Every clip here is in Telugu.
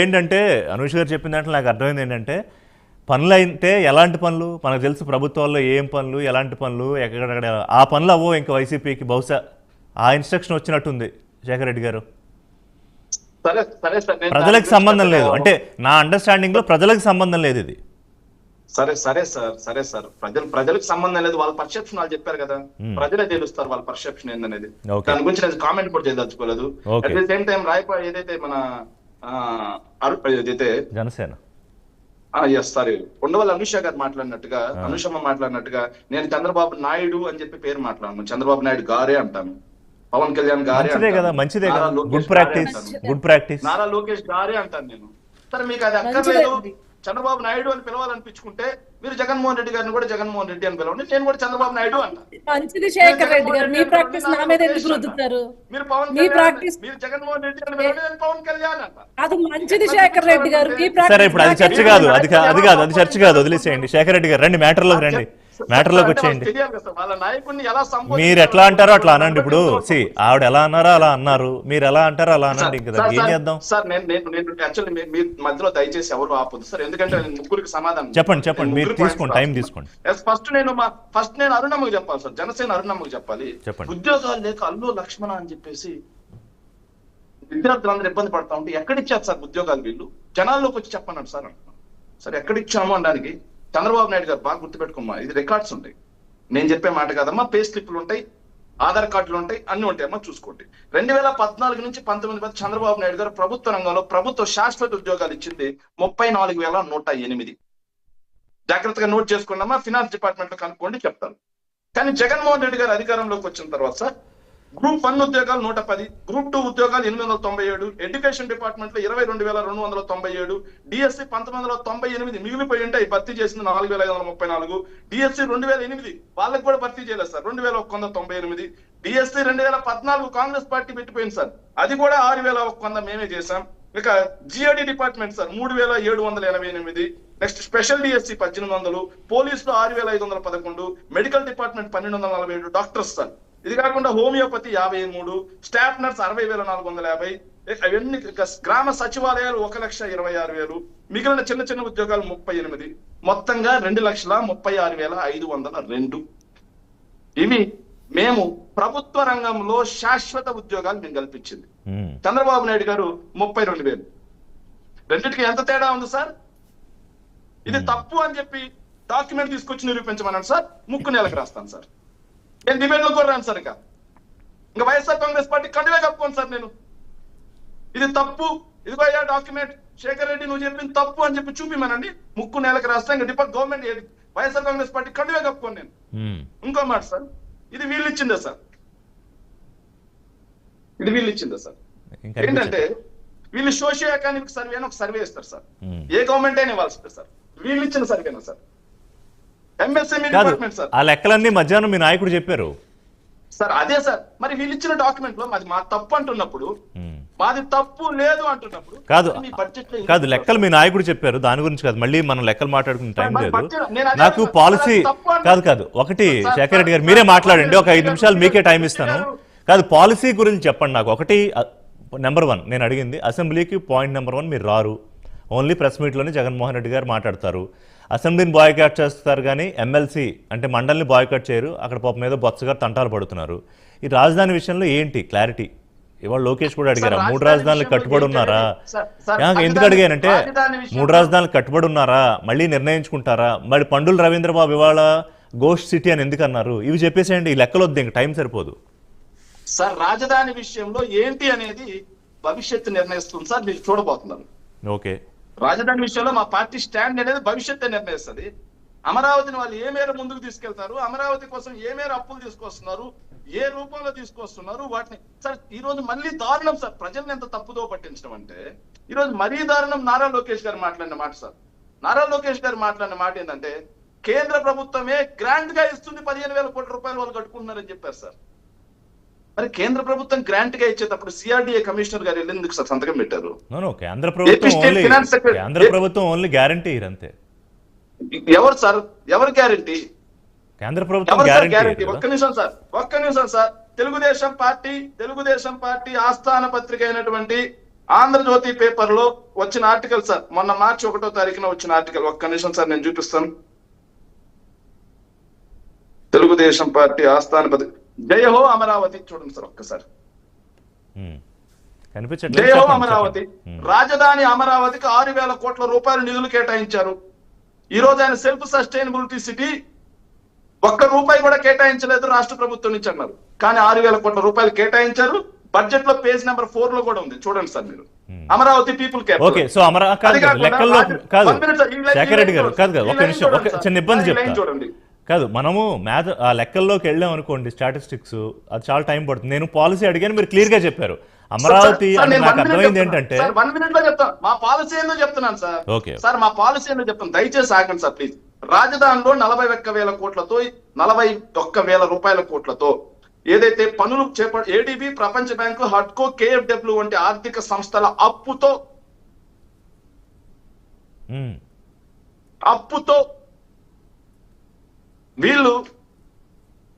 ఏంటంటే అనూష్ గారు చెప్పిన దాంట్లో నాకు అర్థమైంది ఏంటంటే పనులు అయితే ఎలాంటి పనులు మనకు తెలుసు ప్రభుత్వాల్లో ఏం పనులు ఎలాంటి పనులు ఎక్కడెక్కడ ఆ పనులు అవ్వో ఇంకా వైసీపీకి బహుశా ఆ ఇన్స్ట్రక్షన్ వచ్చినట్టుంది శేఖర్ రెడ్డి గారు. సరే సరే సార్, ప్రజలకు సంబంధం లేదు అంటే నా అండర్స్టాండింగ్ లో ప్రజలకు సంబంధం లేదు ఇది. సరే సరే సార్, సరే సార్, ప్రజలకు సంబంధం లేదు, వాళ్ళ పర్సెప్షన్ వాళ్ళు చెప్పారు కదా, ప్రజలే తెలుస్తారు వాళ్ళ పర్సెప్షన్ ఏందనేది. దాని గురించి నేను కామెంట్ కూడా చేయదలుచుకోలేదు. At the same time Rayapati ఏదైతే మన ఏదైతే జనసేన సారీ ఉండవల్లి అనుష గారు మాట్లాడినట్టుగా, అనుషమ్మ మాట్లాడినట్టుగా నేను చంద్రబాబు నాయుడు అని చెప్పి పేరు మాట్లాడను, చంద్రబాబు నాయుడు గారే అంటాను, పవన్ కళ్యాణ్ గారే కదా, మంచిదే కదా, good practice, good practice, Nara Lokesh గారే అంటాను నేను. సరే మీకు అది అక్కర్లేదు, చంద్రబాబు నాయుడు అని పిలవాలనిపించుకుంటే మీరు జగన్మోహన్ రెడ్డి గారిని కూడా జగన్మోహన్ రెడ్డి అని పిలవండి, నేను కూడా చంద్రబాబు నాయుడు అంటాను. మంచిది శేఖర్ రెడ్డి గారు, మీ ప్రాక్టీస్ నా మీద ఎందుకు రుద్దుతారు? మీరు పవన్ కళ్యాణ్, మీరు జగన్మోహన్ రెడ్డి అని పిలవండి, నేను పవన్ కళ్యాణ్ అంట. అది మంచిది శేఖర్ రెడ్డి గారు, మీ ప్రాక్టీస్. సరే ఇప్పుడు అది చర్చ కాదు, అది చర్చ కాదు, వదిలేసేయండి. శేఖర్ రెడ్డి గారు రండి, మ్యాటర్లోకి రండి, మ్యాటర్లోకి వచ్చేయండి. మీరు ఎట్లా అంటారో అట్లా అనండి. ఇప్పుడు ఆవిడ ఎలా అన్నారో అలా అన్నారు, మీరు ఎలా అంటారో అలా అనండి. ఇంకా ఏం చేద్దాం సార్? నేను యాక్చువల్లీ మీ మధ్యలో దయచేసి ఎవరు ఆపొద్దు సార్, ఎందుకంటే నేను ముగ్గురికి సమాధానం చెప్పండి, మీరు తీసుకోండి, టైం తీసుకోండి. ఫస్ట్ నేను అరుణమ్మకి చెప్పాలి సార్, జనసేన అరుణమ్మకి చెప్పాలి. ఉద్యోగాలు లేక అల్లు లక్ష్మణ అని చెప్పేసి విద్యార్థులందరూ ఇబ్బంది పడతా ఉంటే ఎక్కడిచ్చారు సార్ ఉద్యోగాలు? వీళ్ళు జనాల్లోకి వచ్చి చెప్పన్నాడు సార్ అంటున్నాను. సరే ఎక్కడిచ్చాము అనడానికి చంద్రబాబు నాయుడు గారు బాగా గుర్తుపెట్టుకోమ్మా, ఇది రికార్డ్స్ ఉంటాయి, నేను చెప్పే మాట కాదమ్మా, పే స్లిప్లు ఉంటాయి, ఆధార్ కార్డులు ఉంటాయి, అన్ని ఉంటాయమ్మా, చూసుకోండి. 2014 నుంచి 19 మధ్య చంద్రబాబు నాయుడు గారు ప్రభుత్వ రంగంలో ప్రభుత్వ శాశ్వత ఉద్యోగాలు ఇచ్చింది 34,108. జాగ్రత్తగా నోట్ చేసుకోండి అమ్మా, ఫినాన్స్ డిపార్ట్మెంట్ లో కనుక్కోండి చెప్తాను. కానీ జగన్మోహన్ రెడ్డి గారు అధికారంలోకి వచ్చిన తర్వాత సార్ గ్రూప్ 1 ఉద్యోగాలు 110, గ్రూప్ 2 ఉద్యోగాలు 897, ఎడ్యుకేషన్ డిపార్ట్మెంట్ లో 22,297, డిఎస్సి 1998 మిగిలిపోయి ఉంటాయి, భర్తీ చేసింది 4,534, డిఎస్సి 2008 వాళ్ళకి కూడా భర్తీ చేయలేదు సార్, 2,198, డిఎస్సి 2014 కాంగ్రెస్ పార్టీ పెట్టిపోయింది సార్, అది కూడా 6,100 మేమే చేశాం. ఇక GID department sir 3,788, next special DSC 1,800, పోలీసులు 6,511, మెడికల్ డిపార్ట్మెంట్ 1,247, డాక్టర్స్ సార్. ఇది కాకుండా హోమియోపతి 53, స్టాఫ్ నర్స్ 60,450, అవన్నీ గ్రామ సచివాలయాలు 1,26,000, మిగిలిన చిన్న చిన్న ఉద్యోగాలు 38, మొత్తంగా 2,36,502. ఇవి మేము ప్రభుత్వ రంగంలో శాశ్వత ఉద్యోగాలు మేము కల్పించింది. చంద్రబాబు నాయుడు గారు 32,000. రెండింటికి ఎంత తేడా ఉంది సార్? ఇది తప్పు అని చెప్పి డాక్యుమెంట్ తీసుకొచ్చి నిరూపించమన్నాను సార్, ముక్కు నెలకు రాస్తాను సార్. నేను డిబేట్ లో కూడా రాను సార్, ఇంకా వైఎస్ఆర్ కాంగ్రెస్ పార్టీ కండువే కప్పుకోను సార్ నేను. ఇది తప్పు, ఇదిగో అయ్యా డాక్యుమెంట్, శేఖర్ రెడ్డి నువ్వు చెప్పింది తప్పు అని చెప్పి చూపిమనండి, ముక్కు నెలకు రాస్తా. ఇంకా గవర్నమెంట్ వైఎస్ఆర్ కాంగ్రెస్ పార్టీ కండువే కప్పుకోను నేను. ఇంకో మాట సార్, ఇది వీళ్ళు ఇచ్చిందే సార్, ఇది వీళ్ళు ఇచ్చిందే సార్. ఏంటంటే వీళ్ళు సోషియో ఎకనామిక్ సర్వే అని ఒక సర్వే ఇస్తారు సార్, ఏ గవర్నమెంట్ అయినా ఇవ్వాల్సిందే సార్, వీళ్ళు ఇచ్చిన సర్వేనా సార్? MSME department sir. ఆ లెక్కలన్నీ మధ్యాహ్నం మీ నాయకుడు చెప్పారు సార్. అదే సార్, మరి వీళ్ళు ఇచ్చిన డాక్యుమెంట్ లో మాది మా తప్పు అంటున్నప్పుడు, మాది తప్పు లేదు అంటున్నప్పుడు కాదు లెక్కలు మీ నాయకుడు చెప్పారు, దాని గురించి కాదు, మళ్ళీ మనం లెక్కలు మాట్లాడుకునే టైం లేదు నాకు. పాలసీ కాదు ఒకటి శేఖర్ రెడ్డి గారు మీరే మాట్లాడండి, ఒక 5 నిమిషాలు మీకే టైం ఇస్తాను. కాదు పాలసీ గురించి చెప్పండి నాకు. ఒకటి నెంబర్ 1 నేను అడిగింది, అసెంబ్లీకి పాయింట్ నెంబర్ 1 మీరు రారు, ఓన్లీ ప్రెస్ మీట్లోనే జగన్మోహన్ రెడ్డి గారు మాట్లాడతారు. అసెంబ్లీని బాయ్కాట్ చేస్తారు కానీ ఎమ్మెల్సీ అంటే మండలిని బాయ్కాట్ చేయరు. అక్కడ పాపం మీద బొత్స గారు తంటాలు పడుతున్నారు. ఈ రాజధాని విషయంలో ఏంటి క్లారిటీ? ఇవాళ లోకేష్ కూడా అడిగారా 3 రాజధానులు కట్టుబడి ఉన్నారా? ఎందుకు అడిగానంటే 3 రాజధానులు కట్టుబడి ఉన్నారా, మళ్ళీ నిర్ణయించుకుంటారా, మరి పండుల రవీంద్రబాబు ఇవాళ గోస్ట్ సిటీ అని ఎందుకు అన్నారు? ఇవి చెప్పేసేయండి, ఈ లెక్కలు వద్దు, ఇంక టైం సరిపోదు సార్. రాజధాని విషయంలో ఏంటి అనేది భవిష్యత్తు నిర్ణయిస్తుంది సార్, మీరు చూడబోతున్నారు. ఓకే, రాజధాని విషయంలో మా పార్టీ స్టాండ్ అనేది భవిష్యత్తు నిర్ణయిస్తుంది. అమరావతిని వాళ్ళు ఏ మేర ముందుకు తీసుకెళ్తారు, అమరావతి కోసం ఏ మేర అప్పులు తీసుకొస్తున్నారు, ఏ రూపంలో తీసుకొస్తున్నారు వాటిని సార్. ఈ రోజు మళ్ళీ దారుణం సార్, ప్రజల్ని ఎంత తప్పుదో పట్టించడం అంటే ఈ రోజు మరీ దారుణం. నారా లోకేష్ గారు మాట్లాడిన మాట సార్, నారా లోకేష్ గారు మాట్లాడిన మాట ఏంటంటే కేంద్ర ప్రభుత్వమే గ్రాంట్ గా ఇస్తుంది, 15,000 కోట్ల రూపాయలు వాళ్ళు కట్టుకుంటున్నారని చెప్పారు సార్. మరి కేంద్ర ప్రభుత్వం గ్రాంట్ గా ఇచ్చేటప్పుడు సిఆర్డీఏ కమిషనర్ గారు ఎందుకు సార్ సంతకం పెట్టారు? కేంద్ర ప్రభుత్వం ఓన్లీ గ్యారంటీ అంతే. ఎవరు సార్, ఎవరు గ్యారంటీ? కేంద్ర ప్రభుత్వం గ్యారంటీ. ఒక్క నిమిషం సార్, తెలుగుదేశం పార్టీ ఆస్థాన పత్రిక అయినటువంటి ఆంధ్రజ్యోతి పేపర్ లో వచ్చిన ఆర్టికల్ సార్, మొన్న మార్చి 1వ తారీఖున వచ్చిన ఆర్టికల్. ఒక్క నిమిషం సార్ నేను చూపిస్తాను. తెలుగుదేశం పార్టీ ఆస్థానపతి జయ హో అమరావతి, చూడండి సార్ ఒక్కసారి. జయ హో అమరావతి, రాజధాని అమరావతికి 6,000 కోట్ల రూపాయలు నిధులు కేటాయించారు. ఈ రోజు ఆయన సెల్ఫ్ సస్టైనబిలిటీ సిటీ ₹1 కూడా కేటాయించలేదు రాష్ట్ర ప్రభుత్వం నుంచి అన్నారు. కానీ 6,000 కోట్ల రూపాయలు కేటాయించారు. బడ్జెట్ లో పేజ్ నెంబర్ 4 లో కూడా ఉంది, చూడండి సార్ మీరు. Amaravati people okay. సో లెక్కల్లో కాదు శేఖర్ రెడ్డి గారు, కాదు ఒక నిమిషం, ఒక చిన్న ఇబ్బంది చెప్తా. చూడండి కాదు, మనము ఆ లెక్కల్లోకి వెళ్ళాం అనుకోండి, స్టాటిస్టిక్స్, అది చాలా టైం పడుతుంది. నేను పాలసీ అడిగాను, మీరు క్లియర్ గా చెప్పారు. అమరావతి అంటే నాకు అర్థమైంది ఏంటంటే 1 minute లో చెప్తాను మా పాలసీ ఏందో చెప్తున్నాను సార్. ఓకే సార్ మా పాలసీ ఏందో చెప్తాను, దయచేసి ఆగండి సార్ ప్లీజ్. రాజధానిలో 41,000 కోట్లతో 41,000 రూపాయల కోట్లతో ఏదైతే పనులు ఏడీబీ, ప్రపంచ బ్యాంకు, హడ్కో, కేఎఫ్డబ్ల్యూ వంటి ఆర్థిక సంస్థల అప్పుతో వీళ్ళు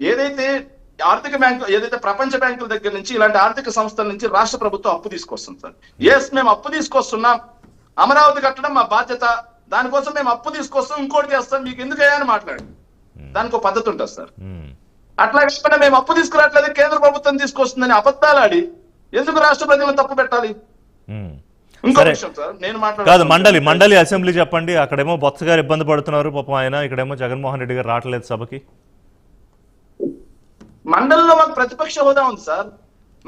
ఏదైతే ఆర్థిక బ్యాంకు, ఏదైతే ప్రపంచ బ్యాంకుల దగ్గర నుంచి ఇలాంటి ఆర్థిక సంస్థల నుంచి రాష్ట్ర ప్రభుత్వం అప్పు తీసుకొస్తుంది సార్. ఎస్, మేము అప్పు తీసుకొస్తున్నాం, అమరావతి కట్టడం మా బాధ్యత, దానికోసం మేము అప్పు తీసుకొస్తాం, ఇంకోటి చేస్తాం, మీకు ఎందుకయ్యా అని మాట్లాడండి. దానికి ఒక పద్ధతి ఉంటుంది సార్. అట్లా కాకుండా మేము అప్పు తీసుకురావట్లేదు, కేంద్ర ప్రభుత్వం తీసుకొస్తుందని అబద్ధాలు ఆడి ఎందుకు రాష్ట్ర ప్రజలను తప్పు పెట్టాలి? ఇంకో విషయం సార్, నేను కాదు మండలి అసెంబ్లీ చెప్పండి. అక్కడేమో బొత్స గారు ఇబ్బంది పడుతున్నారు పాపం ఆయన, ఇక్కడేమో జగన్మోహన్ రెడ్డి గారు రావట్లేదు సభకి. మండలిలో మాకు ప్రతిపక్ష హోదా ఉంది సార్,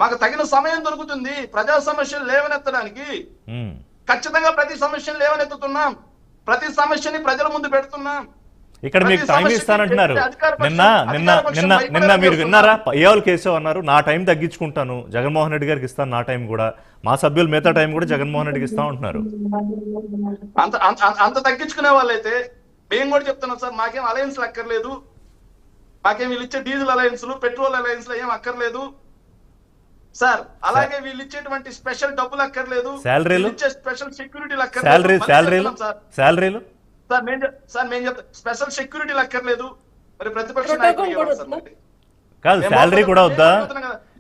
మాకు తగిన సమయం దొరుకుతుంది ప్రజా సమస్యలు లేవనెత్తడానికి. ఖచ్చితంగా ప్రతి సమస్యను లేవనెత్తుతున్నాం, ప్రతి సమస్యని ప్రజల ముందు పెడుతున్నాం. ఇక్కడ మీకు టైం ఇస్తానంటున్నారు. నిన్న మీరు విన్నారా? ఏవాళ్ళు కేశవ్ అన్నారు, నా టైం తగ్గించుకుంటాను, జగన్మోహన్ రెడ్డి గారికి ఇస్తాను నా టైం కూడా, మా సభ్యులు మిగతా టైం కూడా జగన్మోహన్ రెడ్డికి ఇస్తా ఉంటున్నారు. అంత తగ్గించుకునే వాళ్ళైతే మేము కూడా చెప్తున్నాం సార్, మాకేం అలయన్స్ అక్కర్లేదు, మాకేం వీళ్ళు ఇచ్చే డీజిల్ అలయన్స్లు, పెట్రోల్ అలయన్స్లు ఏం అక్కర్లేదు సార్. అలాగే వీళ్ళు ఇచ్చేటువంటి స్పెషల్ డబ్బులు అక్కర్లేదు, స్పెషల్ సెక్యూరిటీలు అక్కర్లేదు సార్. మేము చెప్తాం స్పెషల్ సెక్యూరిటీలు అక్కర్లేదు. మరి ప్రతిపక్ష నాయకులు కాదు, శాలరీ కూడా వద్దా?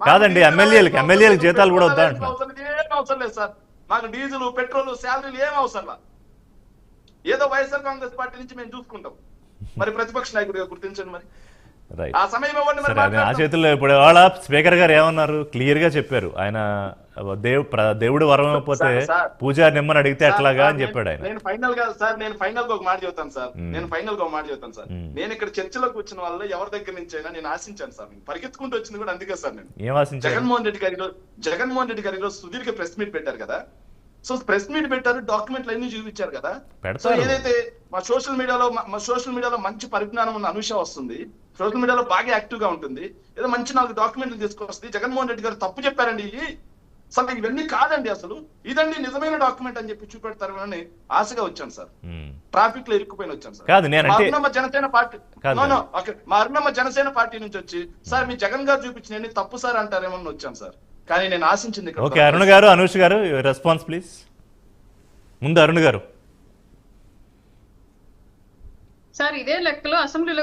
కాదండి, ఎమ్మెల్యేలకు జీతాలు కూడా వద్దా అంటున్నారు. ఏం అవసరం లేదు సార్, మాకు డీజిల్, పెట్రోల్, శాలరీలు ఏం అవసరం. ఏదో వైఎస్ఆర్ కాంగ్రెస్ పార్టీ నుంచి మేము చూసుకుంటాం. మరి ప్రతిపక్ష నాయకుడిగా గుర్తించండి. మరి ఆ సమయం ఆ చేతుల్లో ఇప్పుడు వాళ్ళ స్పీకర్ గారు ఏమన్నారు, క్లియర్ గా చెప్పారు. ఆయన దేవుడు వరం అయిపోతే పూజారి నిమ్మని అడిగితే ఎట్లాగా అని చెప్పాడు ఆయన. నేను ఫైనల్ గా ఒక మాట చెబుతాను సార్. నేను ఇక్కడ చర్చలోకి వచ్చిన వాళ్ళు ఎవరి దగ్గర నుంచి అయినా నేను ఆశించాను సార్, పరిగెత్తుకుంటూ వచ్చింది కూడా అందుకే సార్. నేను ఏం ఆశించాను? జగన్మోహన్ రెడ్డి గారి ఈరోజు సుదీర్ఘ ప్రెస్ మీట్ పెట్టారు కదా. సో ప్రెస్ మీట్ పెట్టారు, డాక్యుమెంట్లు అన్ని చూపించారు కదా. సో ఏదైతే మా సోషల్ మీడియాలో మంచి పరిజ్ఞానం ఉన్న అనుష వస్తుంది, సోషల్ మీడియాలో బాగా యాక్టివ్ గా ఉంటుంది, ఏదో మంచి 4 డాక్యుమెంట్లు తీసుకొస్తుంది. జగన్మోహన్ రెడ్డి గారు తప్పు చెప్పారండి, అసలు ఇవన్నీ కాదండి, అసలు ఇదండి నిజమైన డాక్యుమెంట్ అని చెప్పి చూపెడతారు అని ఆశగా వచ్చాను సార్. ట్రాఫిక్ లో ఇరుక్కుపోయిన వచ్చాను సార్. మా అరుణమ్మ జనసేన పార్టీ నుంచి వచ్చి సార్ మీ జగన్ గారు చూపించిన తప్పు సార్ అంటారేమని వచ్చాను సార్. కానీ నేను ఆశించింది. ఓకే, అరుణ్ గారు, అనూష్ గారు రెస్పాన్స్ ప్లీజ్. ముందు అరుణ్ గారు. సార్, ఇదే లెక్కలో అసెంబ్లీలో